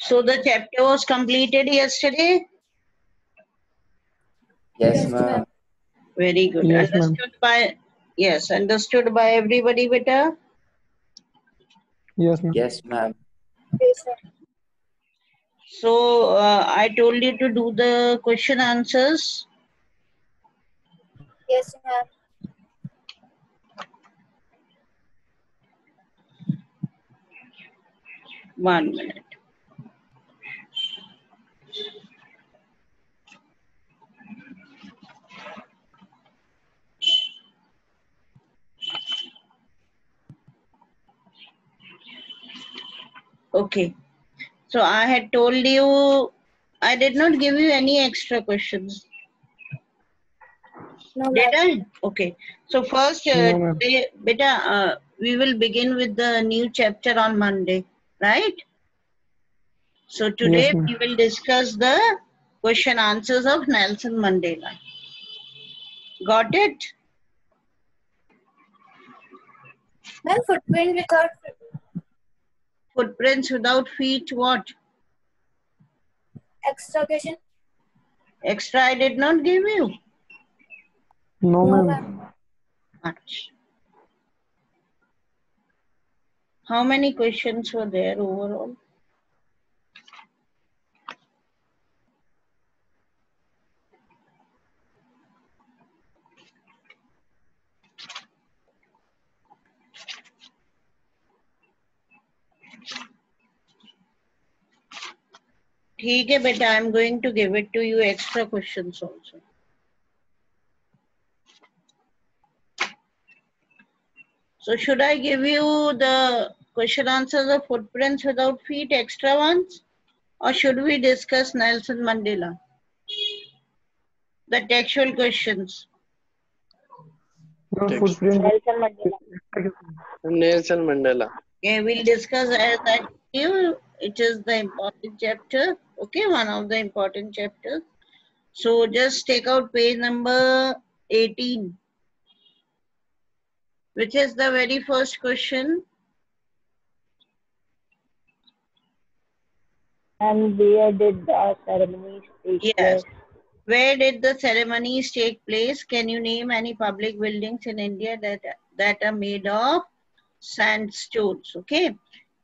So the chapter was completed yesterday? Yes, ma'am. Very good. Yes, ma'am. Understood by, yes, understood by everybody, beta? Yes, ma'am. Yes, ma'am. Yes, sir. So I told you to do the question answers. Yes, ma'am. One minute. Okay. So I had told you, I did not give you any extra questions. No, Did ma'am. I? Okay. So first, No, ma'am. today, beta, we will begin with the new chapter on Monday, right? So today Yes, ma'am. we will discuss the question answers of Nelson Mandela. Got it? Ma'am, footprint without Footprints without feet, what? extra question. Extra I did not give you. No, No, ma'am. ma'am. Much. How many questions were there overall? ठीक है बेटा, I am going to give it to you extra questions also. So should I give you the question answers of footprints without feet, extra ones? Or should we discuss Nelson Mandela? The textual questions. Ma'am, footprint. Nelson Mandela. Nelson Mandela. Okay, we'll discuss as I told you. It is the important chapter. Okay, one of the important chapters. So just take out page number 18, which is the very first question. And where did the ceremony take Yes. place? Where did the ceremonies take place? Can you name any public buildings in India that are made of sandstones? Okay.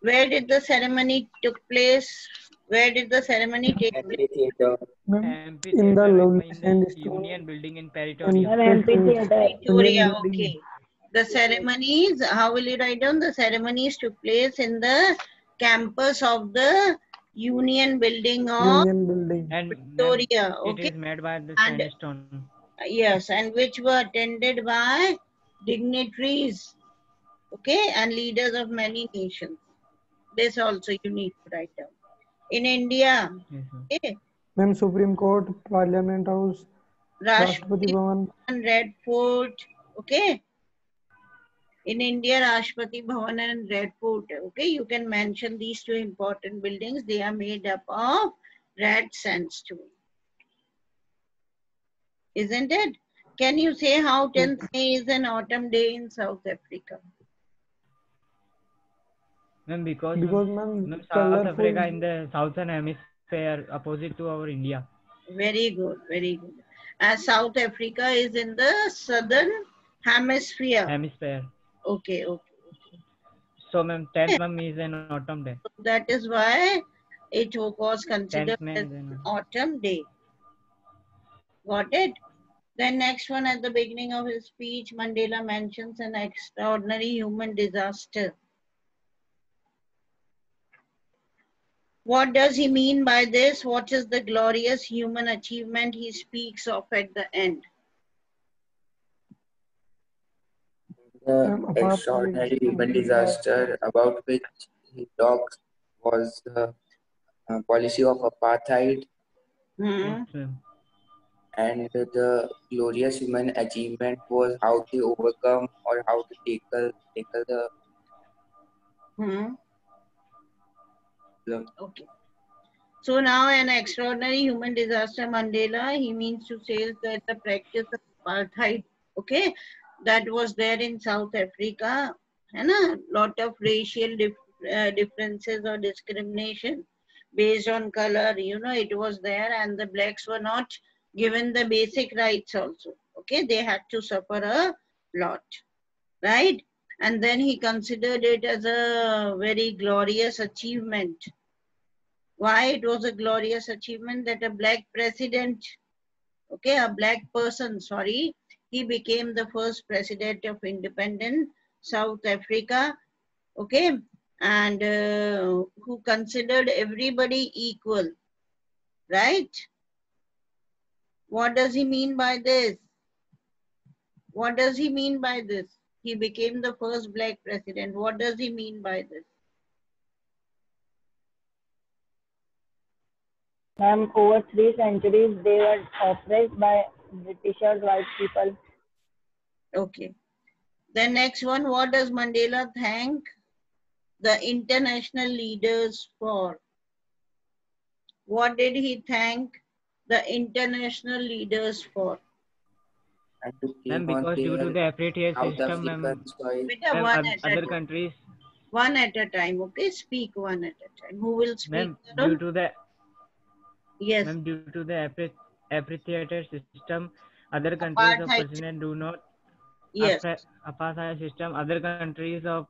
Where did the ceremony took place? Where did the ceremony take place? Amphitheater. Ma'am, Amphitheater in the lovely in the sandstone Union Building in and Pretoria. Ma'am, amphitheater. Victoria, Union Building. okay. The ceremonies, how will you write down? The ceremonies took place in the campus of the Union Building of Union Building. And Victoria, it okay. is made by the And sandstone. yes, and which were attended by dignitaries, okay, and leaders of many nations. This also you need to write down. In India, Yes, sir. okay, Ma'am, Supreme Court, Parliament House, Rashtrapati Rashtrapati Bhavan. Bhavan, Red Fort, okay. In India, Rashtrapati Bhavan and Red Fort, okay. You can mention these two important buildings. They are made up of red sandstone. Isn't it? Can you say how 10th May is an autumn day in South Africa? Ma'am, because ma'am, South colorful. Africa in the southern hemisphere opposite to our India. Very good, very good. As South Africa is in the southern hemisphere. Hemisphere. Okay, okay. So ma'am, 10th ma'am is an autumn day. So that is why it was considered 10th May as is an autumn day. Got it? Then next one, at the beginning of his speech, Mandela mentions an extraordinary human disaster. What does he mean by this? What is the glorious human achievement he speaks of at the end? The extraordinary human disaster about which he talks was the policy of apartheid, Hmm. Yes, ma'am. and the glorious human achievement was how they overcome or how to tackle the Hmm. problem. Okay. So now an extraordinary human disaster, Mandela, he means to say that the practice of apartheid, okay, that was there in South Africa, and a lot of racial differences or discrimination based on color, it was there, and the blacks were not given the basic rights also. Okay, they had to suffer a lot, right? And then he considered it as a very glorious achievement. Why it was a glorious achievement? That a black president, okay, a black person, sorry, he became the first president of independent South Africa, okay, and who considered everybody equal, right? What does he mean by this? What does he mean by this? He became the first black president. What does he mean by this? Ma'am, over 3 centuries, they were oppressed by Britishers, white people. Okay. The next one, what does Mandela thank the international leaders for? What did he thank the international leaders for? And to Ma'am, came on because due to the their apartheid South system, ma'am, African soil. Beta, ma'am, one at a other time. countries, One at a time, okay? Speak one at a time. Who will speak? ma'am, Tarun? due to the Yes. ma'am, due to the apartheid system, other countries of Apartheid. president do not Yes. apartheid system. Other countries of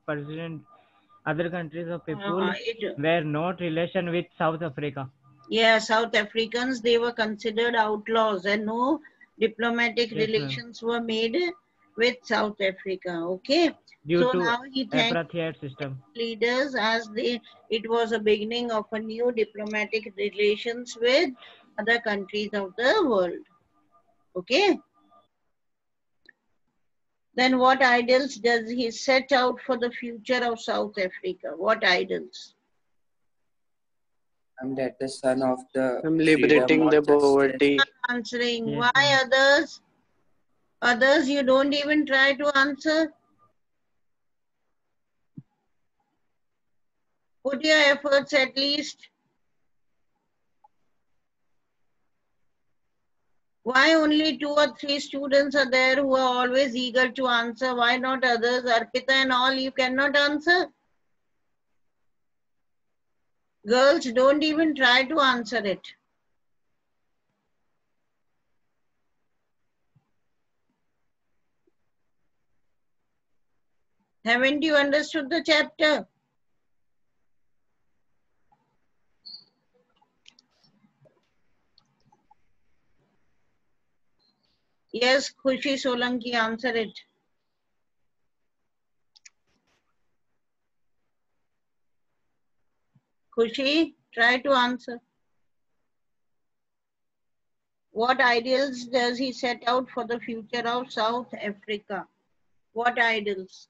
people It, were not relation with South Africa. yeah, South Africans, they were considered outlaws and no diplomatic Yes, ma'am. relations were made with South Africa. Okay. Due So to now he thanked apartheid system. leaders as it was a beginning of a new diplomatic relations with other countries of the world. Okay. Then what ideals does he set out for the future of South Africa? What ideals? I'm that the son of the I'm freedom liberating or the justice. poverty. Answering. Yes, Why ma'am. others? Others you don't even try to answer. Put your efforts at least. Why only 2 or 3 students are there who are always eager to answer? Why not others? Arpita and all, you cannot answer. Girls, don't even try to answer it. Haven't you understood the chapter? Yes, Khushi Solanki, answer it. Khushi, try to answer. What ideals does he set out for the future of South Africa? What ideals?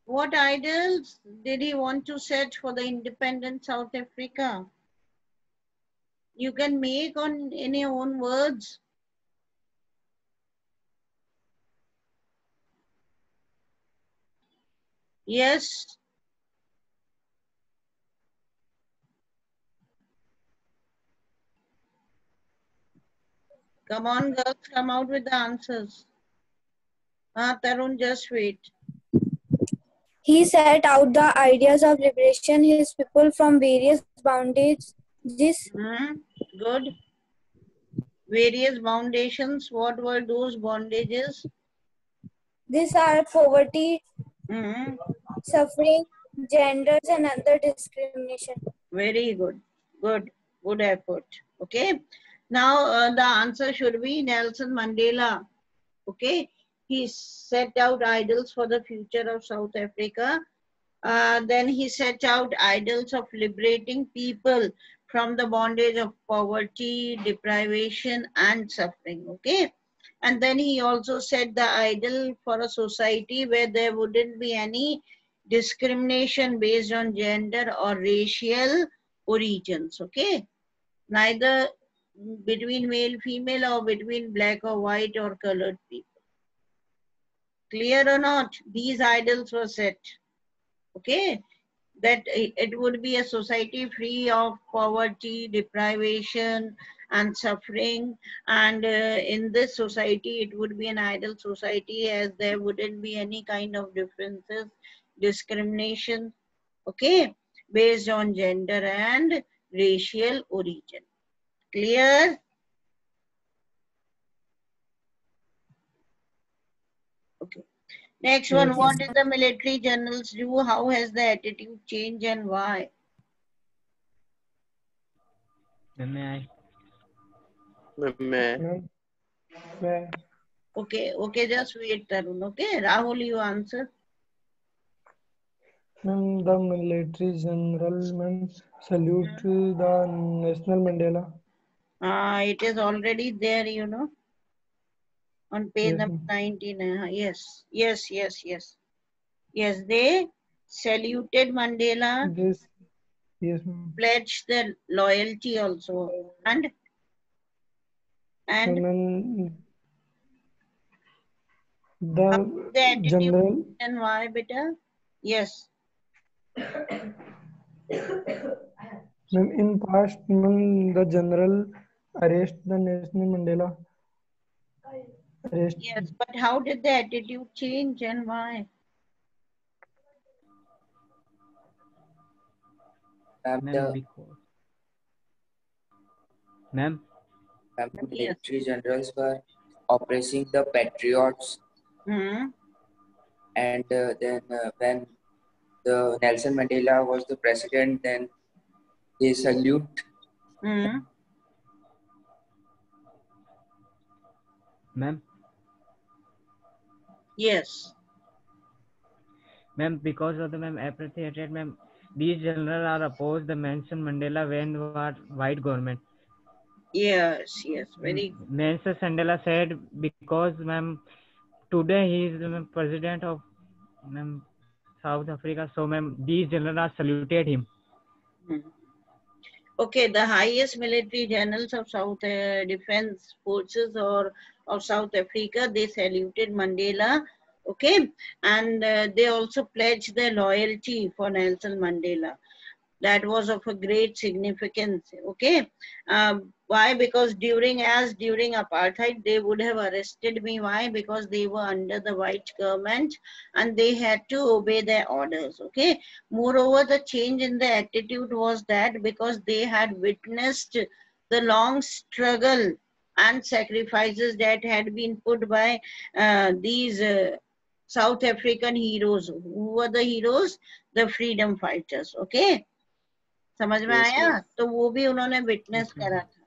What ideals did he want to set for the independent South Africa? You can make in your own words. Yes. Come on, girls, come out with the answers. Tarun, just wait. He set out the ideas of liberation his people from various bondages. Good. Various foundations. What were those bondages? These are poverty, Hmm. suffering, genders, and other discrimination. Very good. Good. Good effort. Okay. Now the answer should be Nelson Mandela. Okay. He set out ideals for the future of South Africa. Then he set out ideals of liberating people from the bondage of poverty, deprivation, and suffering. Okay. And then he also set the ideal for a society where there wouldn't be any discrimination based on gender or racial origins. Okay. Neither between male, female, or between black or white or colored people. Clear or not? These ideals were set. Okay. That it would be a society free of poverty, deprivation, and suffering, and in this society it would be an ideal society as there wouldn't be any kind of differences, discrimination, okay, based on gender and racial origin. Clear? Okay. Next one, Yes. what did the military generals do? How has the attitude changed and why? May I? मैं Ma'am, where? Okay, just wait, Tarun. Okay, Rahul, you answer. Ma'am, the military general, ma'am, salute the National Mandela. It is already there, you know, on page Yes, number ma'am. 19. Yes, they saluted Mandela, This, yes, ma'am. pledged their loyalty also, and Ma'am, how the the attitude general, and why, beta? Yes. ma'am, in past, ma'am, the general arrest the National Mandela. Arrest. Yes, but how did the attitude change and why? Ma'am, Ma'am, the because. Ma'am, Yes. military generals were oppressing the patriots, Hmm. and then when the Nelson Mandela was the president, then they salute. Hmm. ma'am, Yes. ma'am, because of the ma'am appreciated ma'am, these generals are opposed the Nelson Mandela when was white government. Yes. Very good. Nelson Mandela said because ma'am today he is the president of ma'am South Africa, so ma'am these generals are saluted him. Hmm. Okay, the highest military generals of South Defense Forces or of South Africa, they saluted Mandela, okay, and they also pledged their loyalty for Nelson Mandela. That was of a great significance, okay. Why? Because during apartheid they would have arrested me. Why? Because they were under the white government and they had to obey their orders, okay. Moreover, the change in the attitude was that because they had witnessed the long struggle and sacrifices that had been put by these South African heroes. Who were the heroes? The freedom fighters, okay. समझ में yes आया? ma'am. तो वो भी उन्होंने witness Okay. करा था.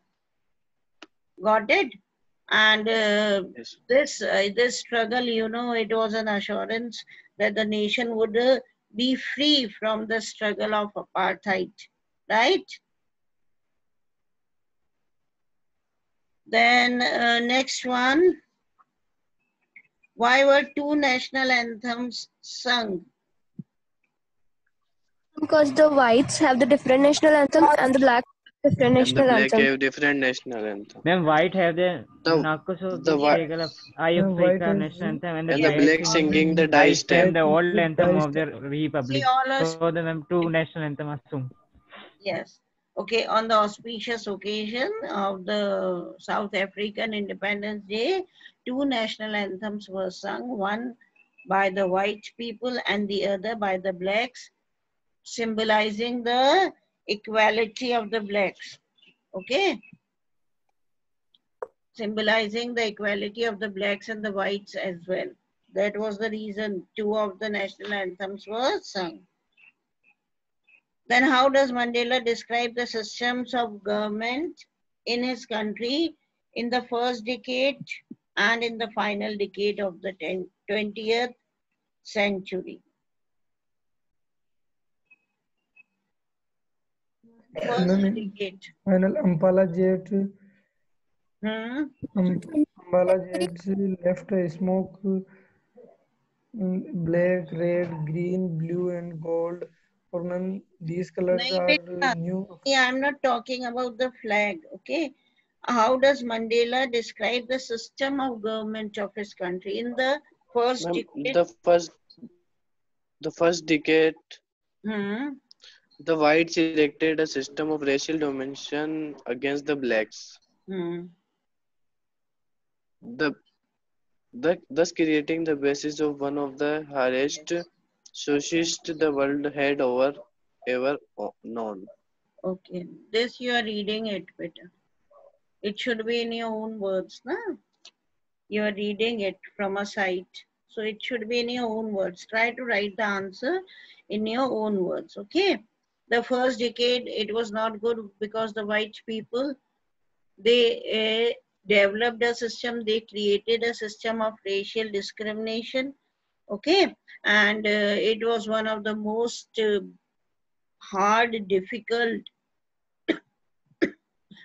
Got it? And Yes. this struggle, you know, it was an assurance that the nation would be free from the struggle of apartheid, right? Then next one, why were two national anthems sung? Because the whites have the different national anthem and the blacks have different And the national black anthem. have different national anthem. Ma'am, white have the The Nakuso the white Eye Ma'am, white Africa has national anthem and the and the black black singing the I die stand step. the old anthem of the See, republic. all us. So the ma'am two national anthem are sung. Yes. Okay, on the auspicious occasion of the South African Independence Day, two national anthems were sung, one by the white people and the other by the blacks, symbolizing the equality of the blacks. Okay? Symbolizing the equality of the blacks and the whites as well. That was the reason two of the national anthems were sung. Then how does Mandela describe the systems of government in his country in the first decade and in the final decade of the 20th century? First Ma'am, decade. final Ampala jet, Hmm? Ambala jets left a smoke black, red, green, blue, and gold. For ma'am, these colors Nahi are beta. new. Yeah, I'm not talking about the flag, okay? How does Mandela describe the system of government of his country in the first Ma'am, decade? the first decade, Hmm? the whites erected a system of racial domination against the blacks. The thus creating the basis of one of the highest socialists the world had ever known. Okay, this you are reading it better. It should be in your own words, na? You are reading it from a site, so it should be in your own words. Try to write the answer in your own words, okay? The first decade, it was not good because the white people, they developed a system, they created a system of racial discrimination, okay? And it was one of the most hard, difficult,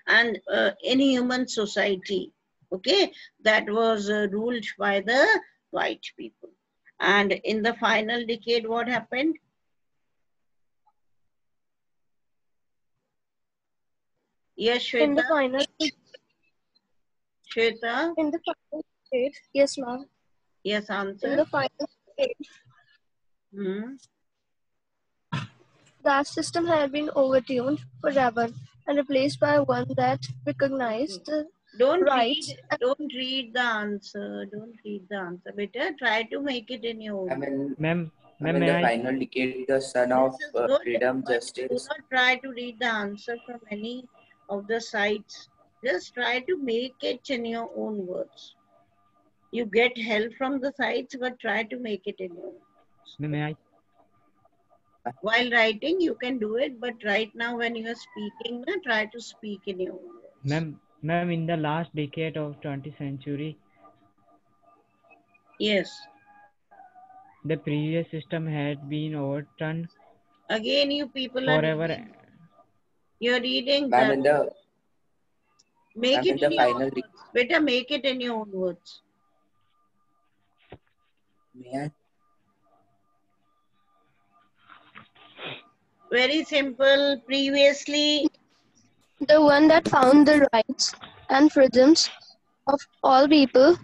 and inhuman society, okay, that was ruled by the white people. And in the final decade, what happened? Yes, In the Shweta? final Shweta? state, yes, ma'am. Yes, In answer. the final state, that system had been overturned forever and replaced by one that recognized the Don't rights read, don't read the answer. Don't read the answer. Better try to make it in your I own. mean, Ma'am, I mean, may the I? final decade, the son of This is good, freedom, but do justice. not try to read the answer from any of the sites. Just try to make it in your own words. You get help from the sites, but try to make it in your own words. May I? While writing, you can do it, but right now when you are speaking, try to speak in your own words. Ma'am, in the last decade of 20th century, Yes. the previous system had been overturned Again, you people are forever. reading. You're reading Ma'am, that. in the Make it in the in your own final words. Better make it in your own words. may I? Very simple. Previously, the one that found the rights and freedoms of all people.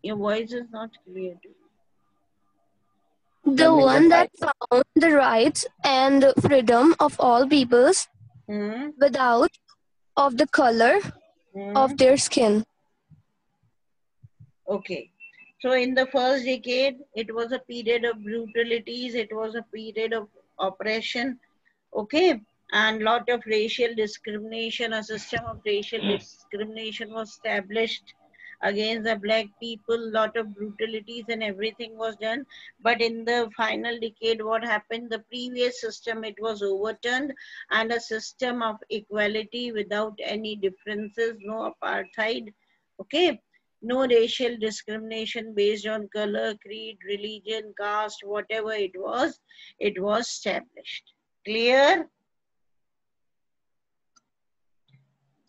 your voice is not clear to me. The Ma'am, in one the that found the rights and freedom of all peoples without of the color of their skin. Okay. So in the first decade, it was a period of brutalities. It was a period of oppression. Okay. And lot of racial discrimination, a system of racial discrimination was established against the black people. Lot of brutalities and everything was done. But in the final decade, what happened? The previous system, it was overturned, and a system of equality without any differences, no apartheid. Okay. No racial discrimination based on color, creed, religion, caste, whatever it was established. Clear?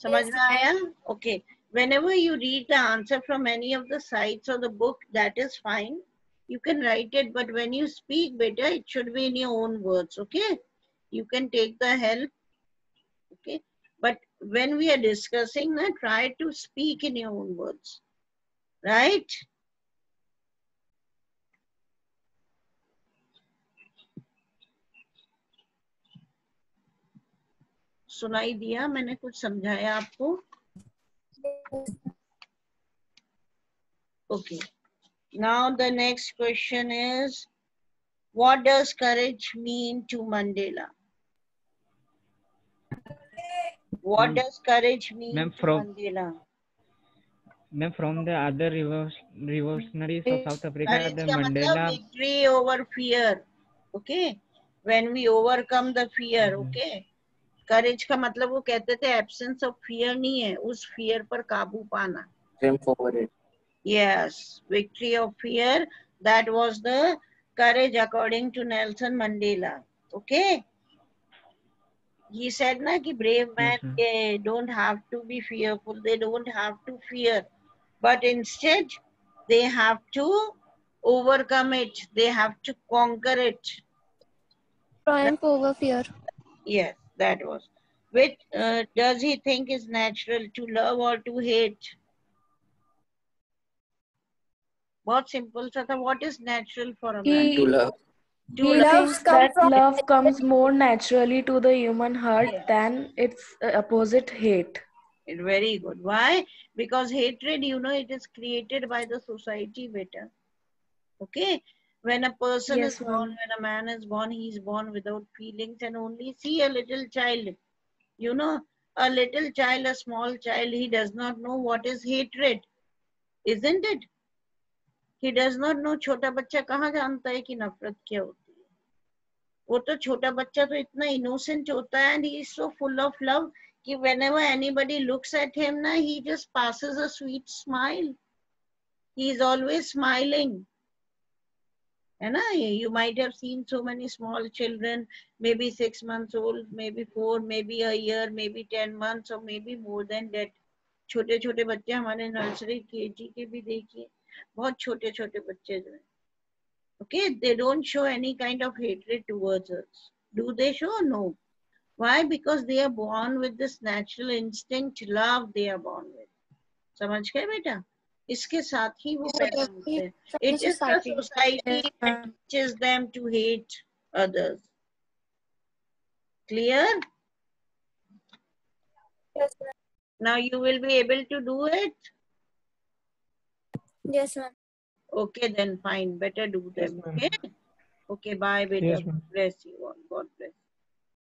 समझ में आया? Okay. Whenever you read the answer from any of the sites or the book, that is fine. You can write it, but when you speak better, it should be in your own words, okay? You can take the help, okay? But when we are discussing, try to speak in your own words, right? सुनाई दिया? मैंने कुछ समझाया आपको? Okay. Now the next question is, what does courage mean to Mandela? What does courage mean to Mandela? Ma'am, from the other revolutionaries of South Africa, Courage the का मतलब Mandela. victory over fear. Okay. When we overcome the fear, okay. Courage का मतलब वो कहते थे absence of fear नहीं है, उस fear पर काबू पाना. Triumph over it. Yes, victory of fear. That was the courage according to Nelson Mandela. Okay. He said na कि brave men, they don't have to be fearful. They don't have to fear. But instead, they have to overcome it. They have to conquer it. Triumph over fear. Yes, that was. Which does he think is natural, to love or to hate? बहुत simple सा था. What is natural for a man? To love. To He love. thinks that love comes more naturally to the human heart Yes. than its opposite, hate. Very good. Why? Because hatred, you know, it is created by the society better. Okay? When a person is Yes, born, ma'am. when a man is born, he is born without feelings, and only see a little child. You know, a little child, a small child, he does not know what is hatred. Isn't it? He does not know. छोटा बच्चा कहाँ जानता है कि नफरत क्या होती है? वो तो छोटा बच्चा तो इतना innocent होता है, and he is so full of love कि whenever anybody looks at him ना, he just passes a sweet smile. He is always smiling. And you might have seen so many small children, maybe 6 months old, maybe 4, maybe a year, maybe 10 months, or maybe more than that. छोटे छोटे बच्चे हमारे nursery KG के भी देखिए, बहुत छोटे छोटे बच्चे जो हैं, okay, they don't show any kind of hatred towards us. Do they show? No. Why? Because they are born with this natural instinct, love they are born with. समझ गए बेटा? इसके साथ ही वो पैदा होते हैं. It is the society that teaches them to hate others. Clear? Yes, ma'am. Now you will be able to do it? Yes, ma'am. Okay, then fine. Better do Yes, them. ma'am. Okay? Okay, bye, beta. Yes, ma'am. Bless you all. God bless.